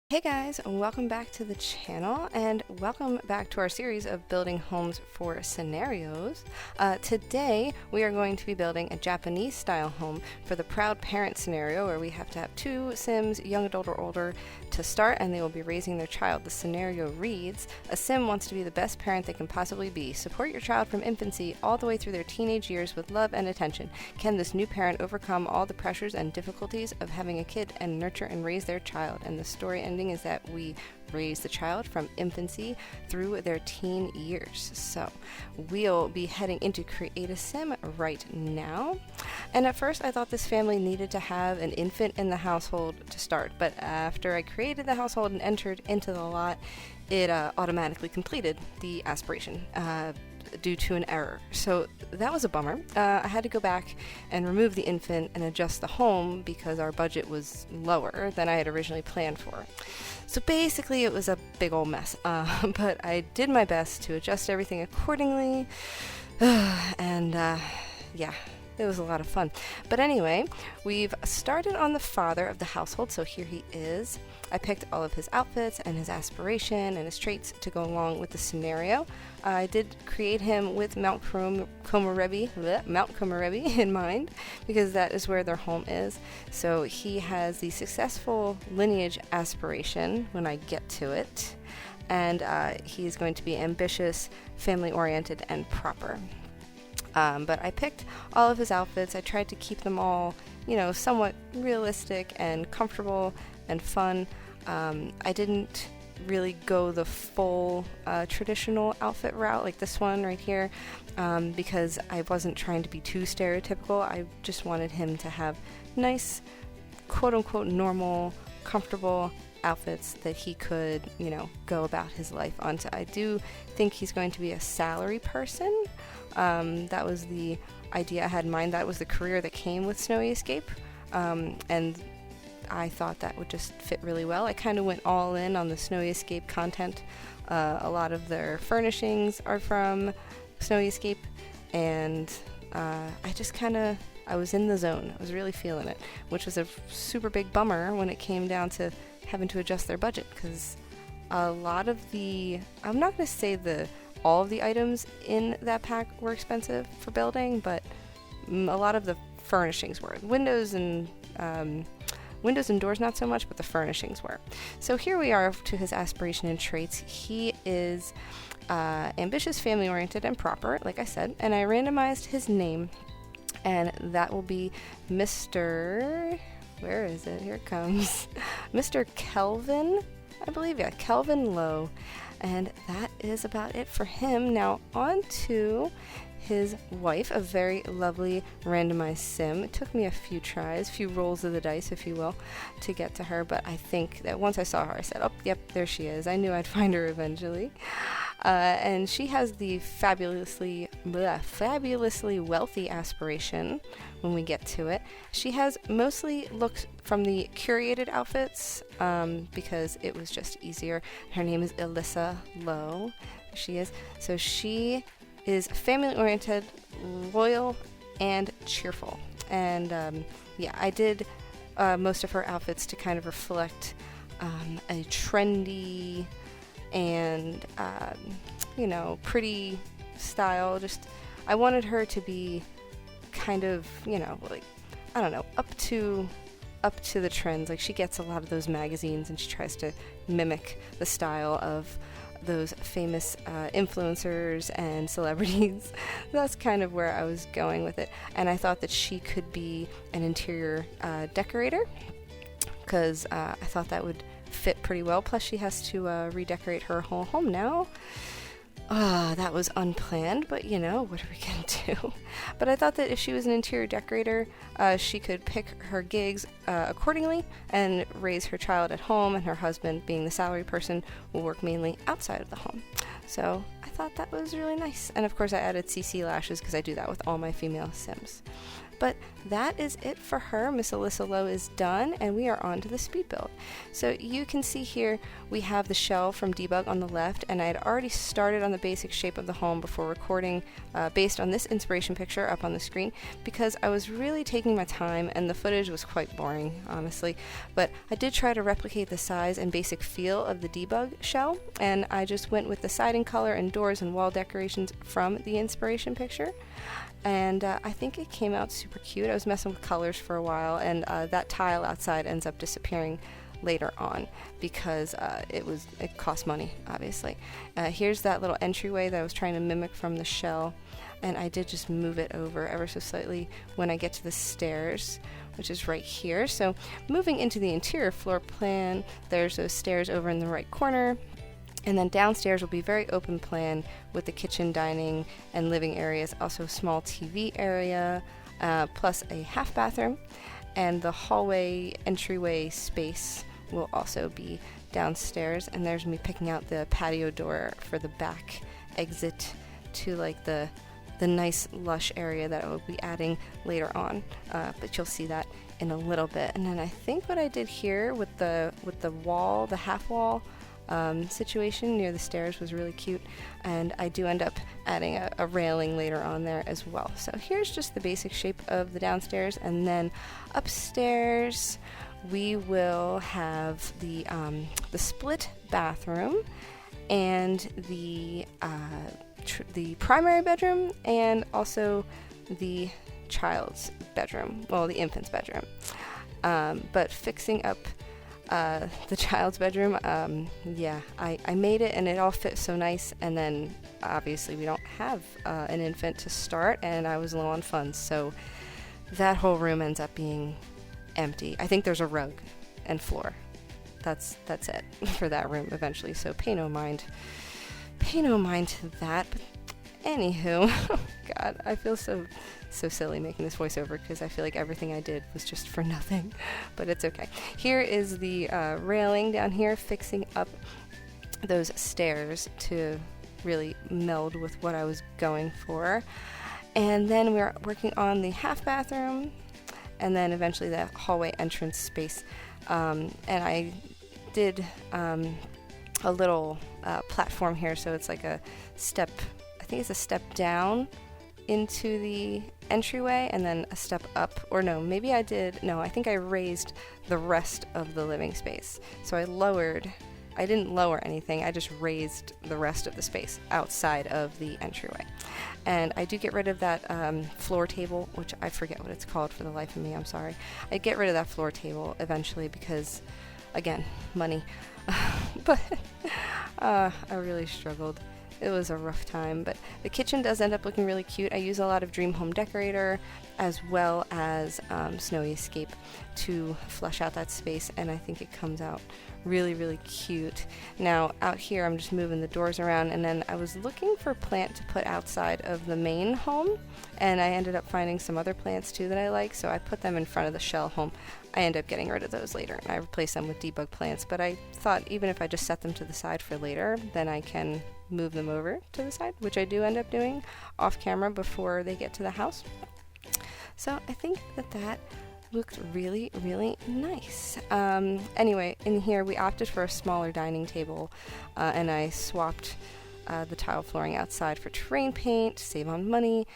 Hey guys, welcome back to the channel and welcome back to our series of building homes for scenarios. Today we are going to be building a Japanese style home for the proud parent scenario where we have to have two Sims, young adult or older, to start and they will be raising their child. The scenario reads, a Sim wants to be the best parent they can possibly be. Support your child from infancy all the way through their teenage years with love and attention. Can this new parent overcome all the pressures and difficulties of having a kid and nurture and raise their child? And the story ending is that we raise the child from infancy through their teen years. So we'll be heading into Create a Sim right now. And at first I thought this family needed to have an infant in the household to start, but after I created the household and entered into the lot, it automatically completed the aspiration due to an error. So that was a bummer. I had to go back and remove the infant and adjust the home because our budget was lower than I had originally planned for. So basically it was a big old mess, but I did my best to adjust everything accordingly, and yeah, it was a lot of fun. But anyway, we've started on the father of the household, so here he is. I picked all of his outfits and his aspiration and his traits to go along with the scenario. I did create him with Mount Komorebi in mind, because that is where their home is. So he has the successful lineage aspiration when I get to it, and he is going to be ambitious, family-oriented, and proper. But I picked all of his outfits. I tried to keep them all, somewhat realistic and comfortable and fun. I didn't really go the full traditional outfit route like this one right here, because I wasn't trying to be too stereotypical. I just wanted him to have nice, quote-unquote normal, comfortable outfits that he could, go about his life on. So I do think he's going to be a salary person. That was the idea I had in mind. That was the career that came with Snowy Escape, and I thought that would just fit really well. I kind of went all in on the Snowy Escape content. A lot of their furnishings are from Snowy Escape, and I was in the zone. I was really feeling it, which was a super big bummer when it came down to having to adjust their budget, because a lot of I'm not going to say all of the items in that pack were expensive for building, but a lot of the furnishings were. Windows and doors not so much, but the furnishings were. So here we are to his aspiration and traits. He is ambitious, family-oriented, and proper, like I said, and I randomized his name, and that will be Mr. Where is it? Here it comes. Mr. Kelvin, I believe, yeah, Kelvin Lowe. And that is about it for him. Now on to his wife, a very lovely randomized sim. It took me a few tries, a few rolls of the dice, if you will, to get to her, but I think that once I saw her, I said, oh, yep, there she is. I knew I'd find her eventually. And she has the fabulously wealthy aspiration when we get to it. She has mostly looked from the curated outfits, because it was just easier. Her name is Alyssa Lowe. She is. So she is family-oriented, loyal, and cheerful. And I did most of her outfits to kind of reflect a trendy and pretty style. Just I wanted her to be kind of up to the trends. Like, she gets a lot of those magazines and she tries to mimic the style of those famous influencers and celebrities. That's kind of where I was going with it, and I thought that she could be an interior decorator, because I thought that would fit pretty well. Plus she has to redecorate her whole home now. That was unplanned, but what are we gonna do? But I thought that if she was an interior decorator, she could pick her gigs accordingly and raise her child at home, and her husband, being the salary person, will work mainly outside of the home. So I thought that was really nice. And of course I added CC lashes because I do that with all my female Sims. But that is it for her. Miss Alyssa Lowe is done, and we are on to the speed build. So you can see here we have the shell from Debug on the left, and I had already started on the basic shape of the home before recording based on this inspiration picture up on the screen, because I was really taking my time and the footage was quite boring, honestly. But I did try to replicate the size and basic feel of the Debug shell, and I just went with the siding color and doors and wall decorations from the inspiration picture. And I think it came out super cute. I was messing with colors for a while, and that tile outside ends up disappearing later on because it cost money, obviously. Here's that little entryway that I was trying to mimic from the shell, and I did just move it over ever so slightly when I get to the stairs, which is right here. So moving into the interior floor plan, there's those stairs over in the right corner. And then downstairs will be very open plan with the kitchen, dining, and living areas, also a small TV area, plus a half bathroom. And the hallway entryway space will also be downstairs. And there's me picking out the patio door for the back exit to like the nice lush area that I will be adding later on. But you'll see that in a little bit. And then I think what I did here with the wall, the half wall, situation near the stairs was really cute, and I do end up adding a railing later on there as well. So here's just the basic shape of the downstairs, and then upstairs we will have the split bathroom and the primary bedroom, and also the child's bedroom, well, the infant's bedroom. But fixing up the child's bedroom, yeah, I made it and it all fit so nice, and then obviously we don't have an infant to start, and I was low on funds, so that whole room ends up being empty. I think there's a rug and floor. That's it for that room eventually, so pay no mind to that. But anywho, God, I feel so silly making this voiceover because I feel like everything I did was just for nothing, but it's okay. Here is the railing down here, fixing up those stairs to really meld with what I was going for. And then we're working on the half bathroom, and then eventually the hallway entrance space. And I did a little platform here, so it's like a step, I think it's a step down into the entryway and then a step up, or no, maybe I think I raised the rest of the living space. So I didn't lower anything, I just raised the rest of the space outside of the entryway. And I do get rid of that floor table, which I forget what it's called for the life of me, I'm sorry. I get rid of that floor table eventually because, again, money. But I really struggled. It was a rough time, but the kitchen does end up looking really cute. I use a lot of Dream Home Decorator as well as Snowy Escape to flesh out that space, and I think it comes out really, really cute. Now, out here, I'm just moving the doors around, and then I was looking for a plant to put outside of the main home, and I ended up finding some other plants too that I like, so I put them in front of the shell home. I end up getting rid of those later, and I replace them with debug plants, but I thought even if I just set them to the side for later, then I can move them over to the side, which I do end up doing off camera before they get to the house. So I think that looked really, really nice. Anyway, in here we opted for a smaller dining table, and I swapped the tile flooring outside for terrain paint to save on money.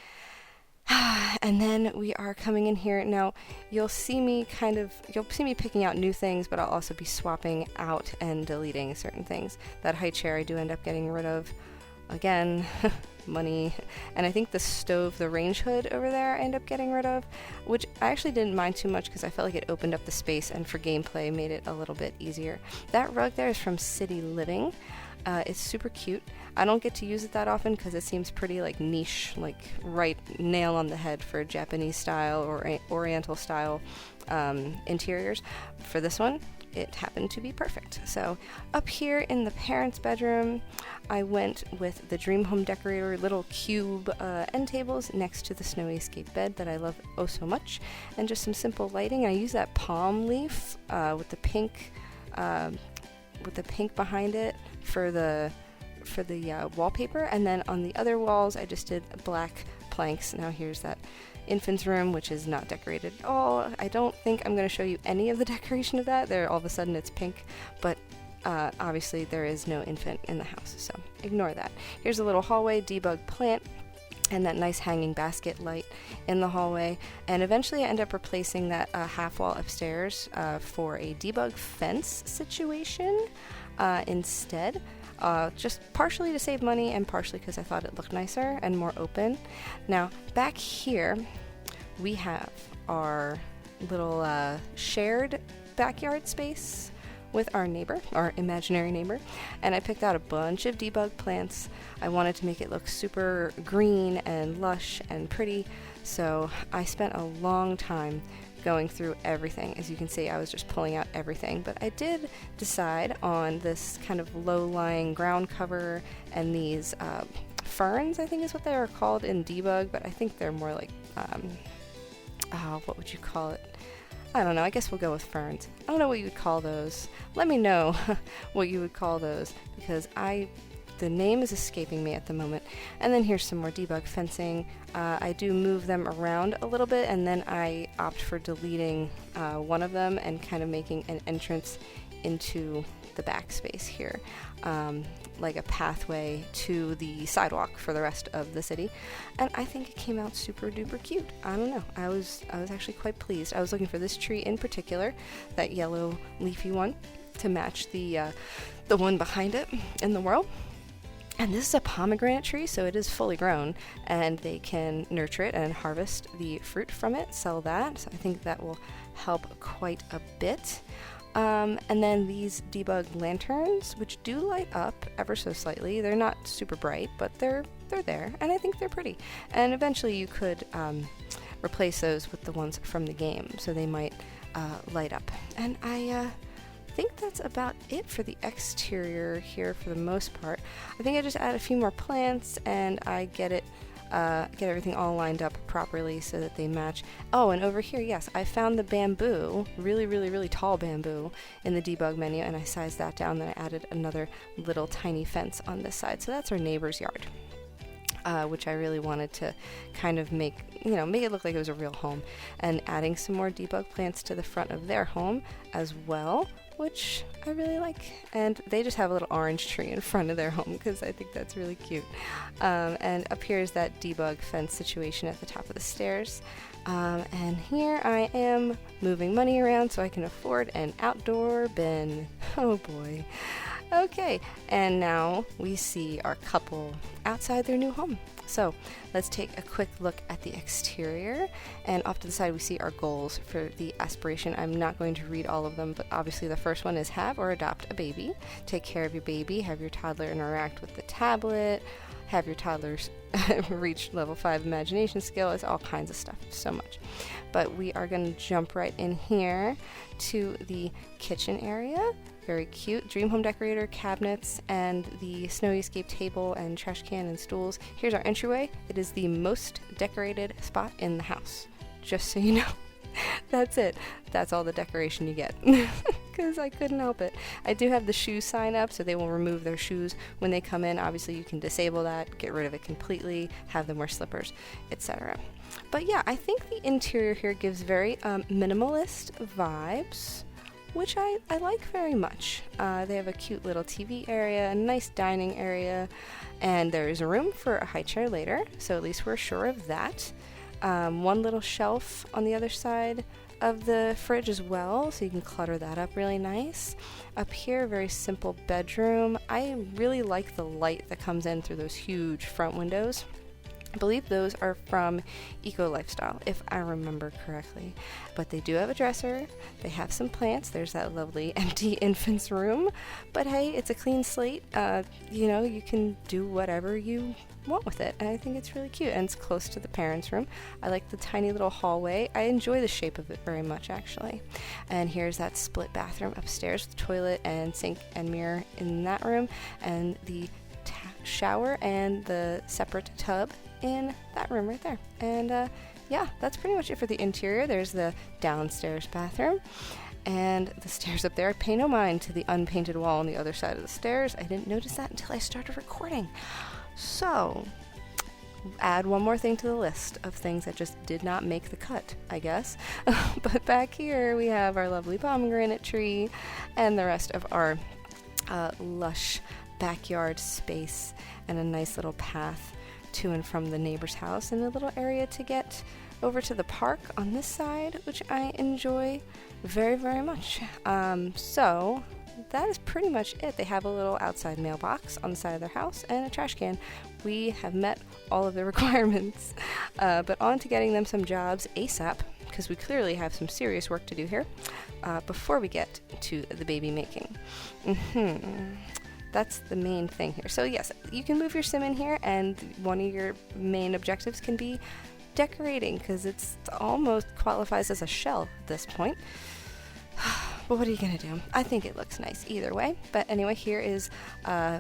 And then we are coming in here. Now, you'll see me picking out new things, but I'll also be swapping out and deleting certain things. That high chair I do end up getting rid of. Again, money. And I think the stove, the range hood over there, I end up getting rid of, which I actually didn't mind too much because I felt like it opened up the space and for gameplay made it a little bit easier. That rug there is from City Living. It's super cute. I don't get to use it that often because it seems pretty like niche, like right nail on the head for Japanese style or Oriental style interiors. For this one, it happened to be perfect. So up here in the parents' bedroom, I went with the Dream Home Decorator little cube end tables next to the Snowy Escape bed that I love oh so much, and just some simple lighting. I use that palm leaf with the pink behind it for the wallpaper, and then on the other walls I just did black planks. Now here's that infant's room, which is not decorated at all. I don't think I'm going to show you any of the decoration of that. There, all of a sudden it's pink, but obviously there is no infant in the house, so ignore that. Here's a little hallway debug plant and that nice hanging basket light in the hallway. And eventually I end up replacing that half wall upstairs for a debug fence situation instead. Just partially to save money and partially because I thought it looked nicer and more open. Now back here we have our little shared backyard space with our neighbor, our imaginary neighbor, and I picked out a bunch of debug plants. I wanted to make it look super green and lush and pretty, so I spent a long time going through everything. As you can see, I was just pulling out everything, but I did decide on this kind of low-lying ground cover and these ferns, I think is what they are called in debug, but I think they're more like, what would you call it? I don't know, I guess we'll go with ferns. I don't know what you would call those. Let me know what you would call those, because the name is escaping me at the moment. And then here's some more debug fencing. I do move them around a little bit, and then I opt for deleting one of them and kind of making an entrance into the backspace here, like a pathway to the sidewalk for the rest of the city. And I think it came out super duper cute. I don't know, I was actually quite pleased. I was looking for this tree in particular, that yellow leafy one, to match the one behind it in the world. And this is a pomegranate tree, so it is fully grown, and they can nurture it and harvest the fruit from it, sell that. So I think that will help quite a bit. And then these debug lanterns, which do light up ever so slightly. They're not super bright, but they're there, and I think they're pretty. And eventually you could replace those with the ones from the game, so they might light up. And I think that's about it for the exterior here for the most part. I think I just add a few more plants and I get everything all lined up properly so that they match. Oh, and over here, yes, I found the bamboo, really tall bamboo in the debug menu, and I sized that down. Then I added another little tiny fence on this side. So that's our neighbor's yard, which I really wanted to kind of make it look like it was a real home. And adding some more debug plants to the front of their home as well, which I really like. And they just have a little orange tree in front of their home because I think that's really cute. And up here is that debug fence situation at the top of the stairs. And here I am moving money around so I can afford an outdoor bin. Oh boy. Okay, and now we see our couple outside their new home. So let's take a quick look at the exterior, and off to the side we see our goals for the aspiration. I'm not going to read all of them, but obviously the first one is have or adopt a baby, take care of your baby, have your toddler interact with the tablet, have your toddlers reach level 5 imagination skill. It's all kinds of stuff, so much. But we are going to jump right in here to the kitchen area. Very cute. Dream home decorator, cabinets, and the snowy escape table and trash can and stools. Here's our entryway. It is the most decorated spot in the house, just so you know. That's it. That's all the decoration you get, because I couldn't help it. I do have the shoe sign up, so they will remove their shoes when they come in. Obviously, you can disable that, get rid of it completely, have them wear slippers, etc. But yeah, I think the interior here gives very minimalist vibes, which I like very much. They have a cute little TV area, a nice dining area, and there is a room for a high chair later, so at least we're sure of that. One little shelf on the other side of the fridge as well, so you can clutter that up really nice. Up here, very simple bedroom. I really like the light that comes in through those huge front windows. I believe those are from Eco Lifestyle, if I remember correctly. But they do have a dresser, they have some plants, there's that lovely empty infant's room. But hey, it's a clean slate. You can do whatever you want with it, and I think it's really cute, and it's close to the parents' room. I like the tiny little hallway. I enjoy the shape of it very much, actually. And here's that split bathroom upstairs with toilet and sink and mirror in that room, and the shower and the separate tub in that room right there. And yeah, that's pretty much it for the interior. There's the downstairs bathroom and the stairs up there. I pay no mind to the unpainted wall on the other side of the stairs. I didn't notice that until I started recording. So add one more thing to the list of things that just did not make the cut, I guess. But back here we have our lovely pomegranate tree and the rest of our lush backyard space, and a nice little path to and from the neighbor's house, and a little area to get over to the park on this side, which I enjoy very, very much. So that is pretty much it. They have a little outside mailbox on the side of their house and a trash can. We have met all of the requirements, but on to getting them some jobs ASAP, because we clearly have some serious work to do here before we get to the baby making. That's the main thing here. So yes, you can move your sim in here, and one of your main objectives can be decorating, because it's almost qualifies as a shell at this point. But what are you gonna do? I think it looks nice either way. But anyway, here is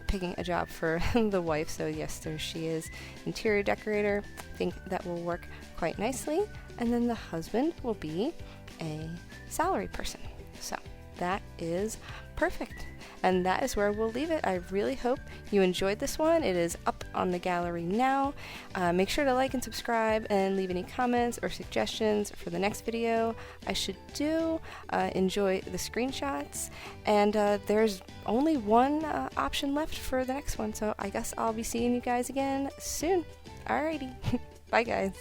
picking a job for the wife. So yes, there she is, interior decorator. I think that will work quite nicely. And then the husband will be a salary person. So that is perfect. And that is where we'll leave it. I really hope you enjoyed this one. It is up on the gallery now. Make sure to like and subscribe and leave any comments or suggestions for the next video I should do. Enjoy the screenshots. And there's only one option left for the next one. So I guess I'll be seeing you guys again soon. Alrighty. Bye guys.